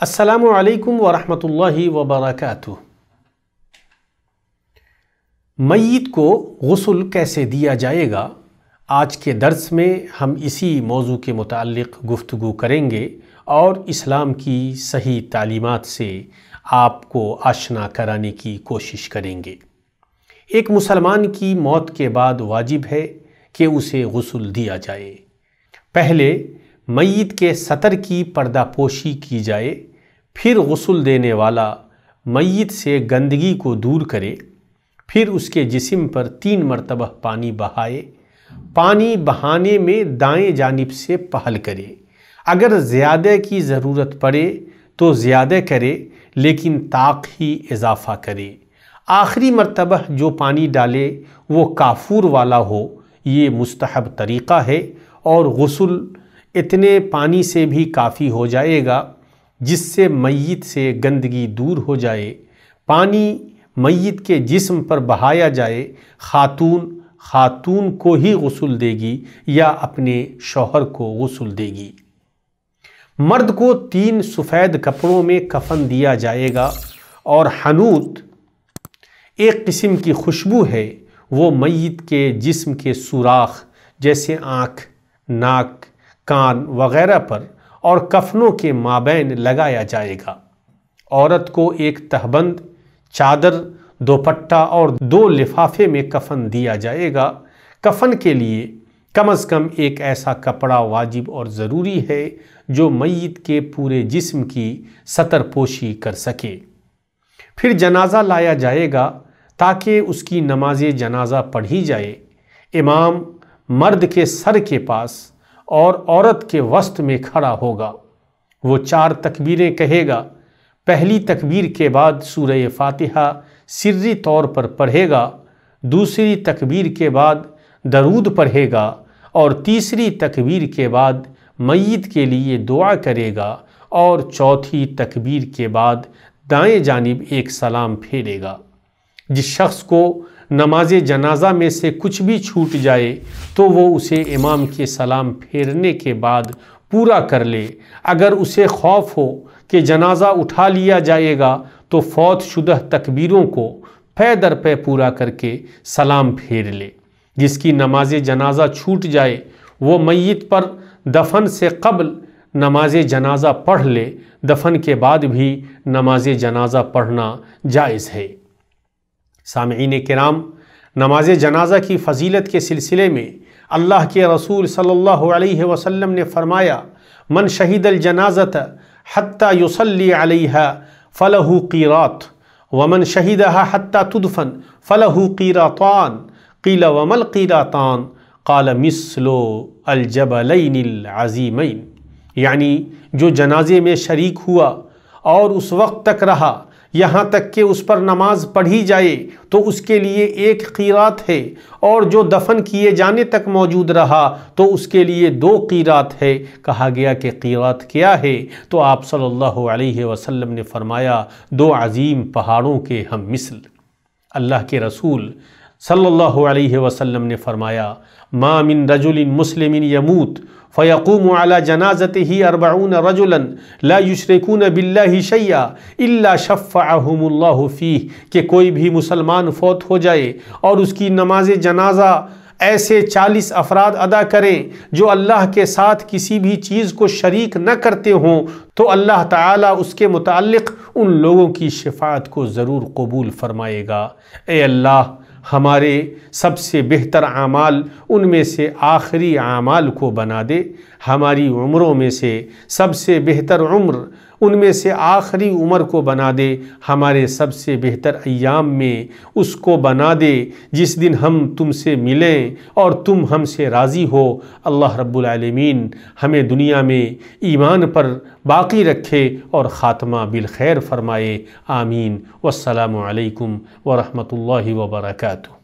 السلام علیکم ورحمۃ اللہ وبرکاتہ۔ میت کو غسل کیسے دیا جائے گا؟ آج کے درس میں ہم اسی موضوع کے متعلق گفتگو کریں گے اور اسلام کی صحیح تعلیمات سے آپ کو آشنا کرانے کی کوشش کریں گے۔ ایک مسلمان کی موت کے بعد واجب ہے کہ اسے غسل دیا جائے۔ پہلے میت کے ستر کی پردہ پوشی کی جائے، پھر غسل دینے والا میت سے گندگی کو دور کرے، پھر اس کے جسم پر 3 مرتبہ پانی بہائے۔ پانی بہانے میں دائیں جانب سے پہل کرے۔ اگر زیادہ کی ضرورت پڑے تو زیادہ کرے، لیکن طاق ہی اضافہ کرے۔ آخری مرتبہ جو پانی ڈالے وہ کافور والا ہو، یہ مستحب طریقہ ہے، اور غسل اتنے پانی سے بھی کافی ہو جائے گا جس سے میت سے گندگی دور ہو جائے۔ پانی میت کے جسم پر بہایا جائے۔ خاتون کو ہی غسل دے گی یا اپنے شوہر کو غسل دے گی۔ مرد کو 3 سفید کپڑوں میں کفن دیا جائے گا، اور حنوط ایک قسم کی خوشبو ہے، وہ میت کے جسم کے سوراخ جیسے آنکھ، ناک، کان وغیرہ پر اور کفنوں کے مابین لگایا جائے گا۔ عورت کو ایک تہبند، چادر، دوپٹہ اور 2 لفافے میں کفن دیا جائے گا۔ کفن کے لیے کم از کم ایک ایسا کپڑا واجب اور ضروری ہے جو میت کے پورے جسم کی ستر پوشی کر سکے۔ پھر جنازہ لایا جائے گا تاکہ اس کی نماز جنازہ پڑھی جائے۔ امام مرد کے سر کے پاس اور عورت کے وسط میں کھڑا ہوگا۔ وہ 4 تکبیریں کہے گا۔ پہلی تکبیر کے بعد سورہ فاتحہ سری طور پر پڑھے گا، دوسری تکبیر کے بعد درود پڑھے گا، اور تیسری تکبیر کے بعد میت کے لیے دعا کرے گا، اور چوتھی تکبیر کے بعد دائیں جانب ایک سلام پھیرے گا۔ جس شخص کو نماز جنازہ میں سے کچھ بھی چھوٹ جائے تو وہ اسے امام کے سلام پھیرنے کے بعد پورا کر لے۔ اگر اسے خوف ہو کہ جنازہ اٹھا لیا جائے گا تو فوت شدہ تکبیروں کو پے در پے پورا کر کے سلام پھیر لے۔ جس کی نماز جنازہ چھوٹ جائے وہ میت پر دفن سے قبل نماز جنازہ پڑھ لے۔ دفن کے بعد بھی نماز جنازہ پڑھنا جائز ہے۔ سامعین کرام، نماز جنازہ کی فضیلت کے سلسلے میں اللہ کے رسول صلی اللہ علیہ وسلم نے فرمایا: من شہید الجنازۃ حتی یصلی علیہا فلہ قیراط ومن شہدہا حتی تدفن فلہ قیراطان قیل وما القیراطان قال مثل الجبلین العظیمین۔ یعنی جو جنازے میں شریک ہوا اور اس وقت تک رہا یہاں تک کہ اس پر نماز پڑھی جائے تو اس کے لیے 1 قیراط ہے، اور جو دفن کیے جانے تک موجود رہا تو اس کے لیے 2 قیراط ہے۔ کہا گیا کہ قیراط کیا ہے؟ تو آپ صلی اللہ علیہ وسلم نے فرمایا 2 عظیم پہاڑوں کے ہم مثل۔ اللہ کے رسول صلی اللہ علیہ وسلم نے فرمایا: ما من رجل مسلم یموت فیقوم علی جنازتہ 40 رجلا لا یشرکون باللہ شیئا الا شفعہم اللہ فیہ، کہ کوئی بھی مسلمان فوت ہو جائے اور اس کی نماز جنازہ ایسے 40 افراد ادا کریں جو اللہ کے ساتھ کسی بھی چیز کو شریک نہ کرتے ہوں، تو اللہ تعالیٰ اس کے متعلق ان لوگوں کی شفاعت کو ضرور قبول فرمائے گا۔ اے اللہ، ہمارے سب سے بہتر اعمال ان میں سے آخری اعمال کو بنا دے، ہماری عمروں میں سے سب سے بہتر عمر ان میں سے آخری عمر کو بنا دے، ہمارے سب سے بہتر ایام میں اس کو بنا دے جس دن ہم تم سے ملیں اور تم ہم سے راضی ہو۔ اللہ رب العالمین ہمیں دنیا میں ایمان پر باقی رکھے اور خاتمہ بالخیر فرمائے۔ آمین۔ والسلام علیکم ورحمۃ اللہ وبرکاتہ۔